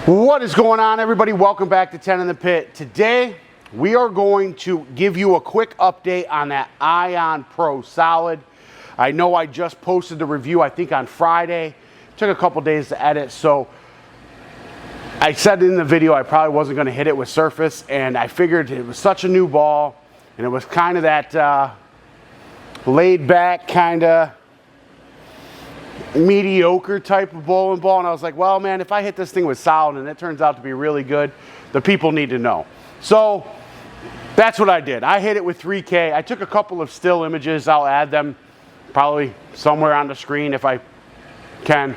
What is going on, everybody? Welcome back to 10 in the Pit. Today we are going to give you a quick update on that Ion Pro Solid. I know I just posted the review, I think on Friday. Took a couple days to edit, so I said in the video I probably wasn't going to hit it with surface, and I figured it was such a new ball and it was kind of that laid back, kind of mediocre type of bowling ball, and I was like, well, man, if I hit this thing with solid and it turns out to be really good, the people need to know. So that's what I did. I hit it with 3K. I took a couple of still images. I'll add them probably somewhere on the screen if I can.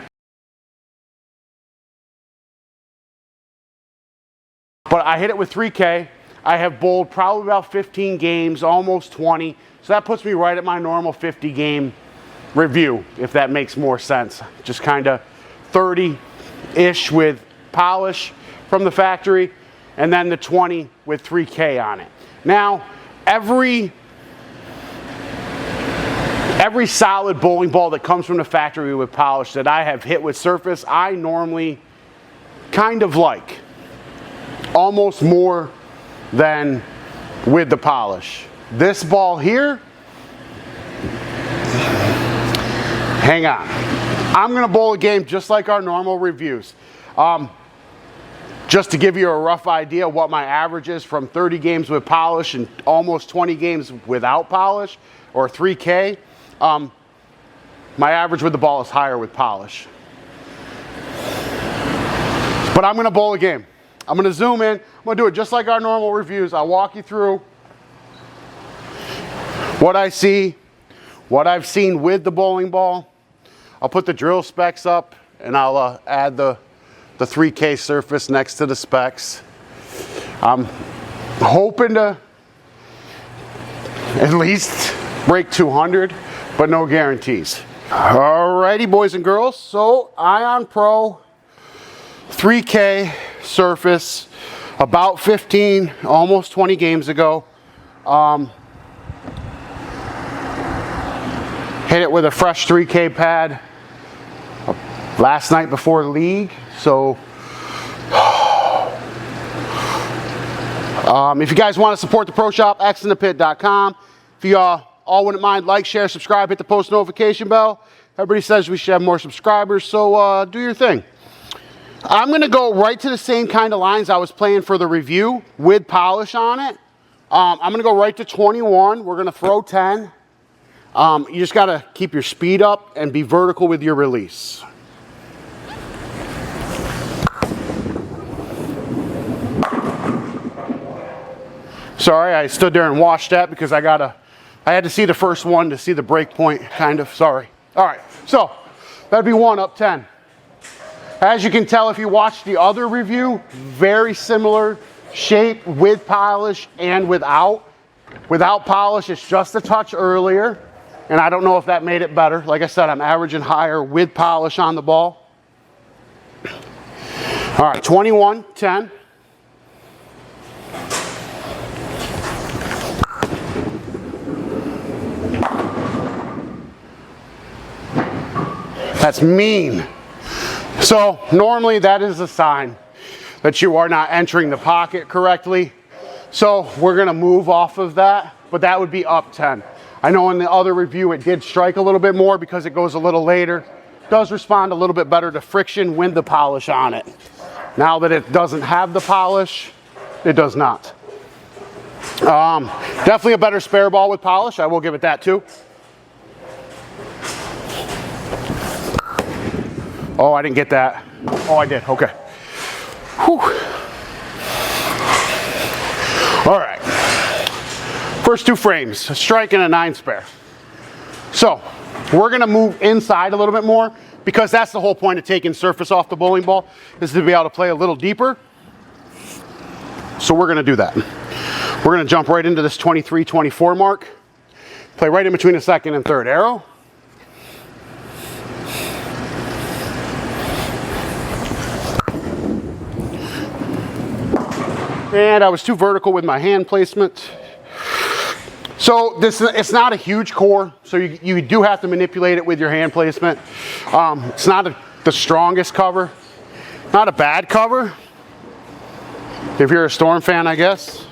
But I hit it with 3K. I have bowled probably about 15 games, almost 20. So that puts me right at my normal 50 game review, if that makes more sense. Just kind of 30-ish with polish from the factory, and then the 20 with 3K on it. Now, every solid bowling ball that comes from the factory with polish that I have hit with surface, I normally kind of like. Almost more than with the polish. This ball here, hang on. I'm going to bowl a game just like our normal reviews. Just to give you a rough idea what my average is from 30 games with polish and almost 20 games without polish, or 3K, my average with the ball is higher with polish. But I'm going to bowl a game. I'm going to zoom in. I'm going to do it just like our normal reviews. I'll walk you through what I see, what I've seen with the bowling ball. I'll put the drill specs up, and I'll add the 3K surface next to the specs. I'm hoping to at least break 200, but no guarantees. Alrighty, boys and girls. So Ion Pro 3K surface, about 15, almost 20 games ago. Hit it with a fresh 3K pad last night before the league. So if you guys want to support the pro shop, xinthepit.com. If you all wouldn't mind, like, share, subscribe, hit the post notification bell. Everybody says we should have more subscribers, so do your thing. I'm going to go right to the same kind of lines I was playing for the review with polish on it. I'm going to go right to 21. We're going to throw 10. You just got to keep your speed up and be vertical with your release. Sorry, I stood there and watched that because I had to see the first one to see the break point, kind of. Sorry. All right, so that'd be 1 up 10. As you can tell if you watch the other review, very similar shape with polish and without. Without polish, it's just a touch earlier, and I don't know if that made it better. Like I said, I'm averaging higher with polish on the ball. All right, 21, 10. That's mean. So normally that is a sign that you are not entering the pocket correctly. So we're going to move off of that, but that would be up 10. I know in the other review it did strike a little bit more because it goes a little later. It does respond a little bit better to friction with the polish on it. Now that it doesn't have the polish, it does not. Definitely a better spare ball with polish. I will give it that too. Oh, I didn't get that. Oh, I did. Okay. Whew. All right. First 2 frames, a strike and a 9 spare. So we're going to move inside a little bit more because that's the whole point of taking surface off the bowling ball, is to be able to play a little deeper. So we're going to do that. We're going to jump right into this 23, 24 mark. Play right in between the second and third arrow. And I was too vertical with my hand placement. So it's not a huge core, so you do have to manipulate it with your hand placement. It's not the strongest cover. Not a bad cover, if you're a Storm fan, I guess.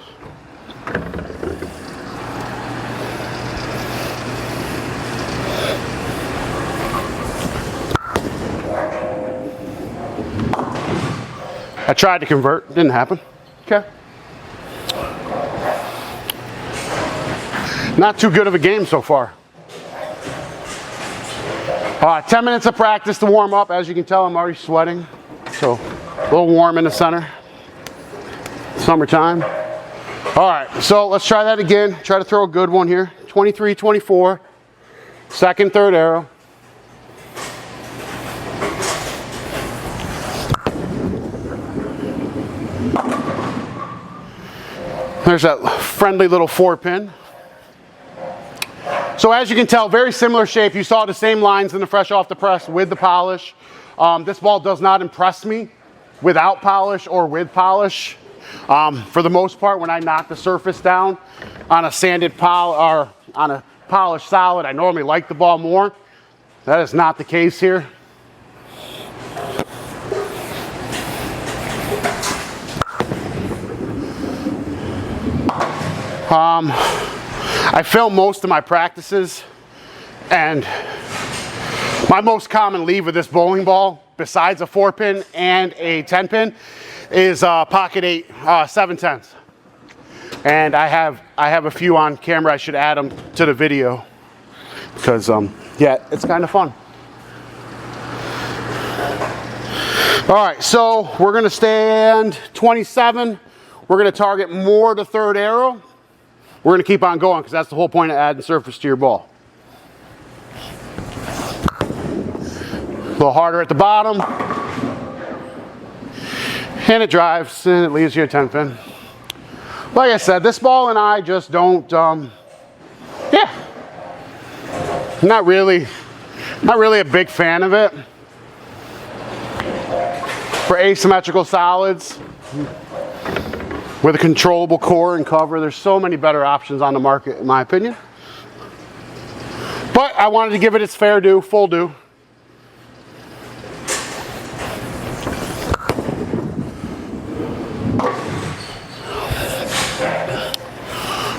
I tried to convert, didn't happen. Okay. Not too good of a game so far. 10 minutes of practice to warm up. As you can tell, I'm already sweating. So a little warm in the center. Summertime. All right, so let's try that again. Try to throw a good one here. 23, 24. Second, third arrow. There's that friendly little 4-pin. So as you can tell, very similar shape. You saw the same lines in the fresh off the press with the polish. This ball does not impress me without polish or with polish. For the most part, when I knock the surface down on a sanded or on a polished solid, I normally like the ball more. That is not the case here. I film most of my practices, and my most common lead with this bowling ball, besides a 4-pin and a 10-pin, is pocket 8 7/10. And I have a few on camera. I should add them to the video because yeah, it's kind of fun. All right, so we're gonna stand 27. We're gonna target more the third arrow. We're going to keep on going because that's the whole point of adding surface to your ball. A little harder at the bottom. And it drives and it leaves you a 10-pin. Like I said, this ball and I just don't, yeah. Not really a big fan of it. For asymmetrical solids, with a controllable core and cover, there's so many better options on the market, in my opinion. But I wanted to give it its fair due, full due.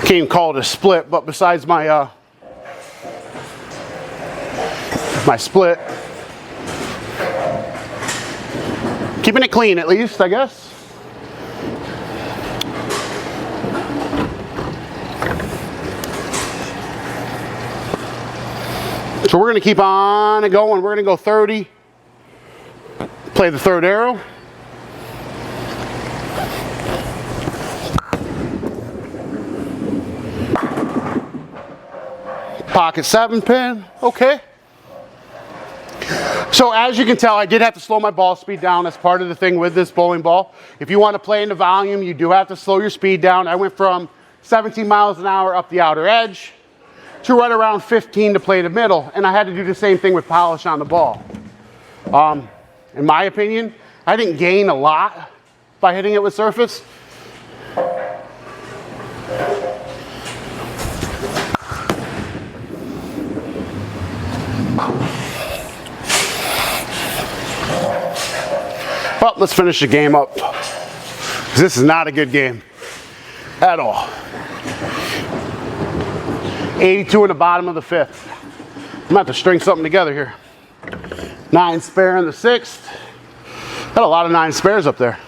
Can't even call it a split, but besides my my split, keeping it clean at least, I guess. So we're going to keep on going. We're going to go 30. Play the third arrow. Pocket 7-pin. Okay. So as you can tell, I did have to slow my ball speed down. That's part of the thing with this bowling ball. If you want to play into volume, you do have to slow your speed down. I went from 17 miles an hour up the outer edge to right around 15 to play the middle, and I had to do the same thing with polish on the ball. In my opinion, I didn't gain a lot by hitting it with surface. Well, let's finish the game up. This is not a good game at all. 82 in the bottom of the 5th. I'm gonna have to string something together here. 9 spare in the 6th. Got a lot of 9 spares up there.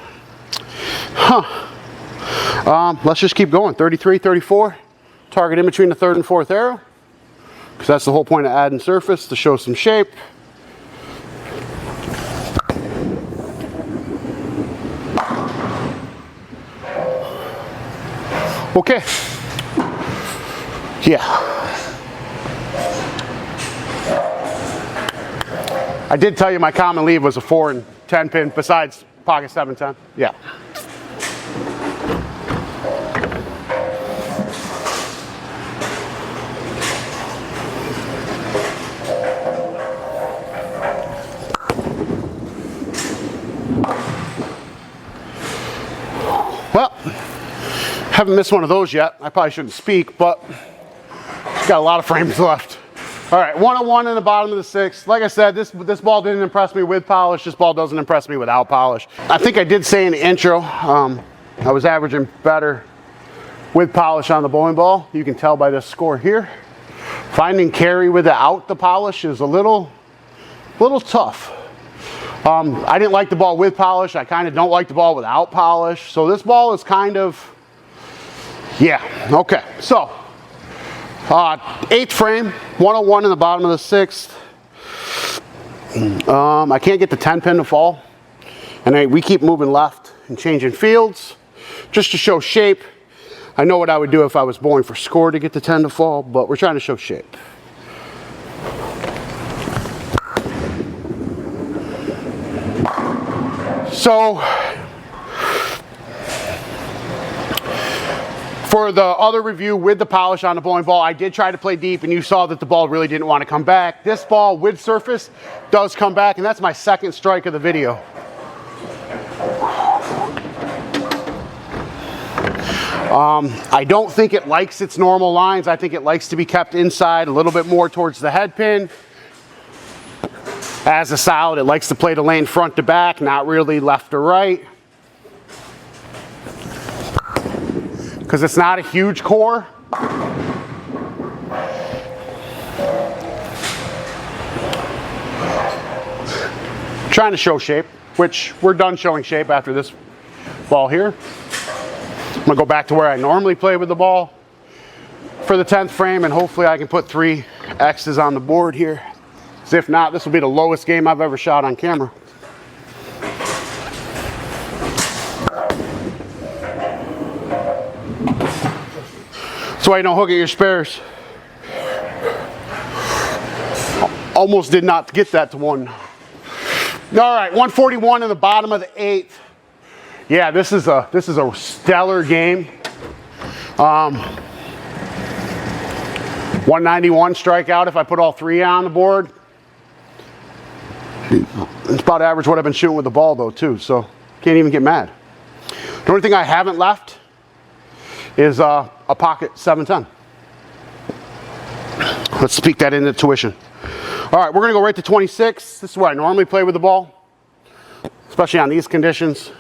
Huh. Let's just keep going. 33, 34. Target in between the 3rd and 4th arrow, because that's the whole point of adding surface, to show some shape. Okay. Yeah. I did tell you my common lead was a 4 and 10 pin besides pocket 7-10. Yeah. Well, haven't missed one of those yet. I probably shouldn't speak, but got a lot of frames left. All right, 101 in the bottom of the 6th. Like I said, this ball didn't impress me with polish. This ball doesn't impress me without polish. I think I did say in the intro, I was averaging better with polish on the bowling ball. You can tell by this score here. Finding carry without the polish is a little tough. I didn't like the ball with polish. I kind of don't like the ball without polish. So this ball is kind of, yeah, okay. So, 8th frame, 101 in the bottom of the 6th. I can't get the 10 pin to fall. And we keep moving left and changing fields just to show shape. I know what I would do if I was bowling for score to get the 10 to fall, but we're trying to show shape. So, for the other review with the polish on the bowling ball, I did try to play deep, and you saw that the ball really didn't want to come back. This ball with surface does come back, and that's my 2nd strike of the video. I don't think it likes its normal lines. I think it likes to be kept inside a little bit more towards the head pin. As a solid, it likes to play the lane front to back, not really left to right. Because it's not a huge core. Trying to show shape, which we're done showing shape after this ball here. I'm gonna go back to where I normally play with the ball for the 10th frame, and hopefully I can put 3 X's on the board here. Because if not, this will be the lowest game I've ever shot on camera. That's why you don't hook at your spares. Almost did not get that to 1. All right, 141 in the bottom of the 8th. Yeah, this is a stellar game. 191 strikeout if I put all 3 on the board. It's about average what I've been shooting with the ball though too, so can't even get mad. The only thing I haven't left is a pocket 710. Let's speak that into tuition. All right, we're gonna go right to 26. This is where I normally play with the ball, especially on these conditions.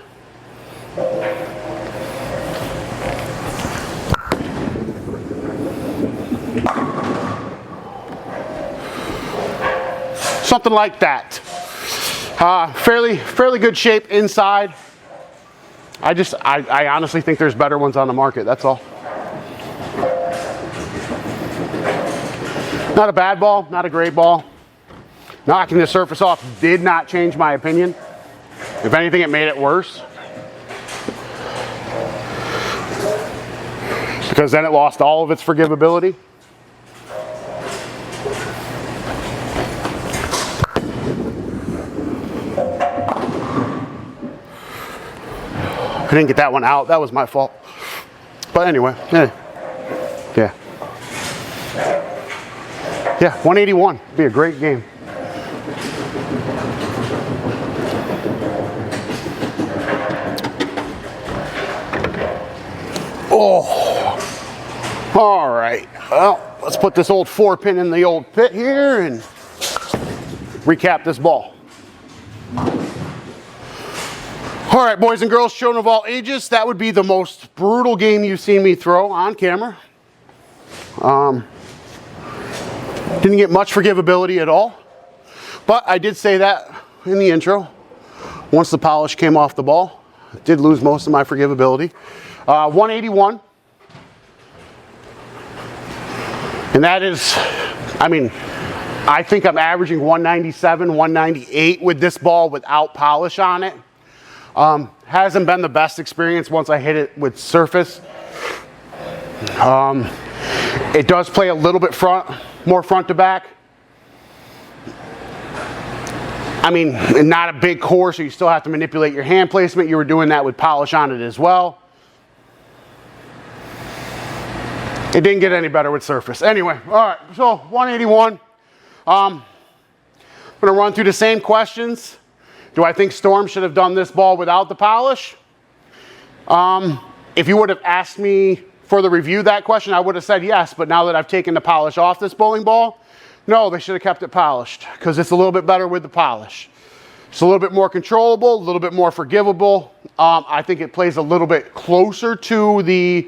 Something like that. Fairly good shape inside. I honestly think there's better ones on the market, that's all. Not a bad ball, not a great ball. Knocking the surface off did not change my opinion. If anything, it made it worse. Because then it lost all of its forgivability. I didn't get that one out. That was my fault. But anyway, yeah. 181. Be a great game. Oh. All right. Well, let's put this old 4-pin in the old pit here and recap this ball. All right, boys and girls, children of all ages, that would be the most brutal game you've seen me throw on camera. Didn't get much forgivability at all, but I did say that in the intro. Once the polish came off the ball, I did lose most of my forgivability. 181. And that is, I mean, I think I'm averaging 197, 198 with this ball without polish on it. Hasn't been the best experience once I hit it with surface. It does play a little bit more front to back. I mean, not a big core, so you still have to manipulate your hand placement. You were doing that with polish on it as well. It didn't get any better with surface. Anyway, all right, so 181. I'm gonna run through the same questions. Do I think Storm should have done this ball without the polish? If you would have asked me for the review that question, I would have said yes, but now that I've taken the polish off this bowling ball, No, they should have kept it polished because it's a little bit better with the polish. It's a little bit more controllable, a little bit more forgivable. I think it plays a little bit closer to the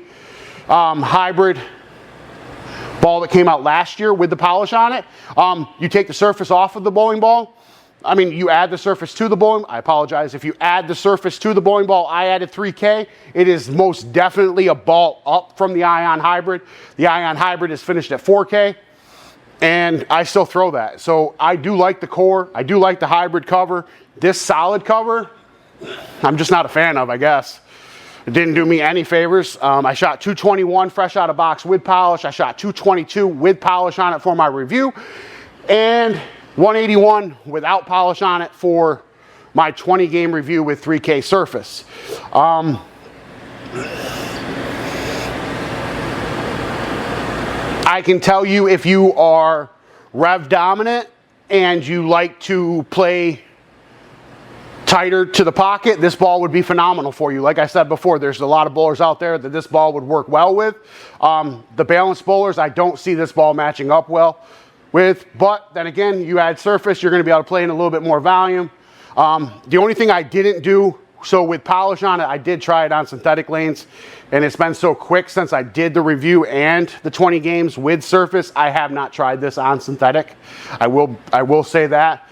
hybrid ball that came out last year with the polish on it. You take the surface off of the bowling ball. I mean, you add the surface to the bowling. I apologize. If you add the surface to the bowling ball, I added 3K. It is most definitely a ball up from the Ion Hybrid. The Ion Hybrid is finished at 4K, and I still throw that. So I do like the core. I do like the hybrid cover. This solid cover, I'm just not a fan of, I guess. It didn't do me any favors. I shot 221 fresh out of box with polish. I shot 222 with polish on it for my review, and 181 without polish on it for my 20 game review with 3K surface. I can tell you, if you are rev dominant and you like to play tighter to the pocket, this ball would be phenomenal for you. Like I said before, there's a lot of bowlers out there that this ball would work well with. The balanced bowlers, I don't see this ball matching up well with, but then again, you add surface, you're going to be able to play in a little bit more volume. The only thing I didn't do, so with polish on it, I did try it on synthetic lanes, and it's been so quick since I did the review and the 20 games with surface, I have not tried this on synthetic. I will say that.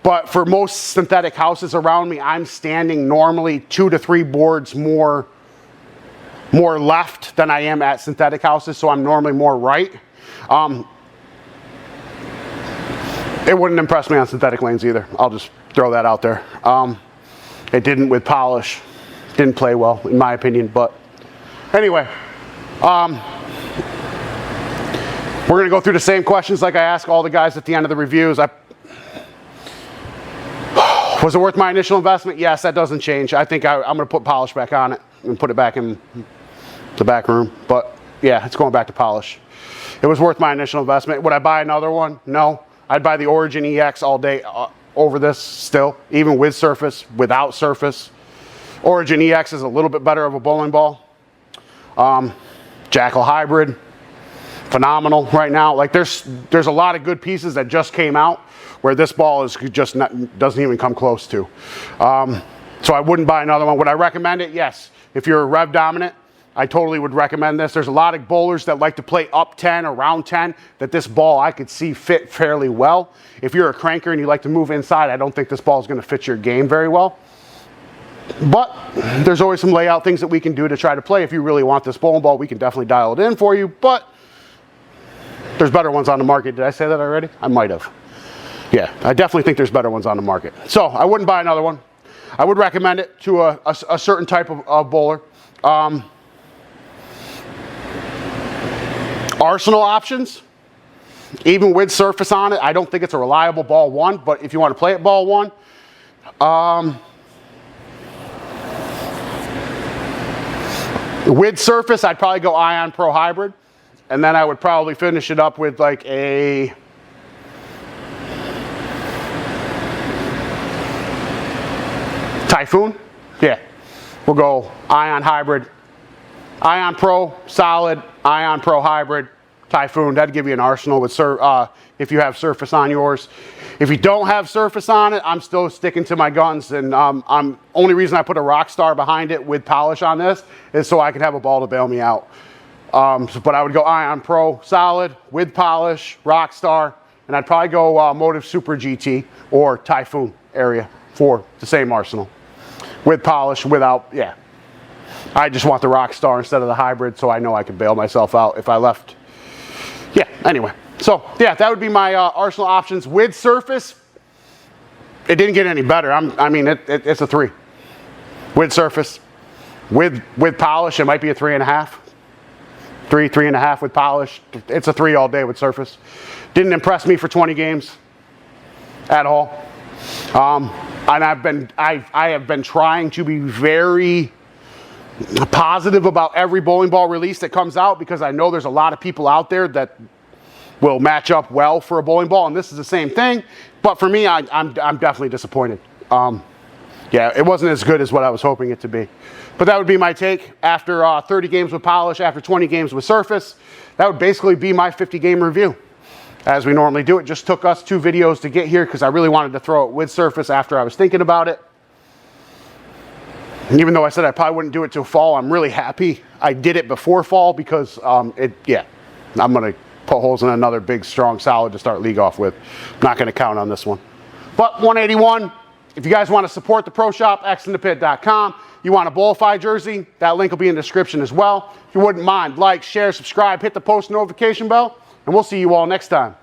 But for most synthetic houses around me, I'm standing normally 2 to 3 boards more left than I am at synthetic houses, so I'm normally more right. It wouldn't impress me on synthetic lanes either. I'll just throw that out there. It didn't with polish. Didn't play well, in my opinion. But anyway, we're going to go through the same questions like I ask all the guys at the end of the reviews. Was it worth my initial investment? Yes, that doesn't change. I think I'm going to put polish back on it and put it back in the back room. But yeah, it's going back to polish. It was worth my initial investment. Would I buy another one? No. I'd buy the Origin EX all day over this still, even with surface, without surface. Origin EX is a little bit better of a bowling ball. Jackal Hybrid, phenomenal right now. Like there's a lot of good pieces that just came out where this ball is just doesn't even come close to. So I wouldn't buy another one. Would I recommend it? Yes. If you're a rev dominant, I totally would recommend this. There's a lot of bowlers that like to play up 10, around 10, that this ball I could see fit fairly well. If you're a cranker and you like to move inside, I don't think this ball is going to fit your game very well. But there's always some layout things that we can do to try to play. If you really want this bowling ball, we can definitely dial it in for you. But there's better ones on the market. Did I say that already? I might have. Yeah, I definitely think there's better ones on the market. So I wouldn't buy another one. I would recommend it to a certain type of bowler. Arsenal options, even with surface on it, I don't think it's a reliable ball one, but if you want to play it ball one, with surface, I'd probably go Ion Pro Hybrid, and then I would probably finish it up with like a Typhoon. Yeah, we'll go Ion Hybrid, Ion Pro Solid, Ion Pro Hybrid, Typhoon. That'd give you an arsenal with if you have surface on yours. If you don't have surface on it, I'm still sticking to my guns, and only reason I put a Rockstar behind it with polish on this is so I could have a ball to bail me out. But I would go Ion Pro Solid with polish, Rockstar, and I'd probably go Motive Super GT or Typhoon area for the same arsenal with polish, without, yeah. I just want the Rockstar instead of the hybrid, so I know I could bail myself out if I left. Yeah, anyway. So, yeah, that would be my arsenal options. With surface, it didn't get any better. I mean, it's a 3. With surface. With polish, it might be a 3.5. 3.5 with polish. It's a 3 all day with surface. Didn't impress me for 20 games at all. And I have been trying to be very positive about every bowling ball release that comes out, because I know there's a lot of people out there that will match up well for a bowling ball, and this is the same thing. But for me, I'm definitely disappointed. Yeah, it wasn't as good as what I was hoping it to be. But that would be my take after 30 games with polish, after 20 games with surface. That would basically be my 50 game review. as we normally do. It just took us 2 videos to get here because I really wanted to throw it with surface after I was thinking about it. And even though I said I probably wouldn't do it till fall, I'm really happy I did it before fall because I'm going to put holes in another big, strong, solid to start league off with. I'm not going to count on this one. But 181, if you guys want to support the pro shop, xinthepit.com. You want a Bowlifi jersey, that link will be in the description as well. If you wouldn't mind, like, share, subscribe, hit the post notification bell, and we'll see you all next time.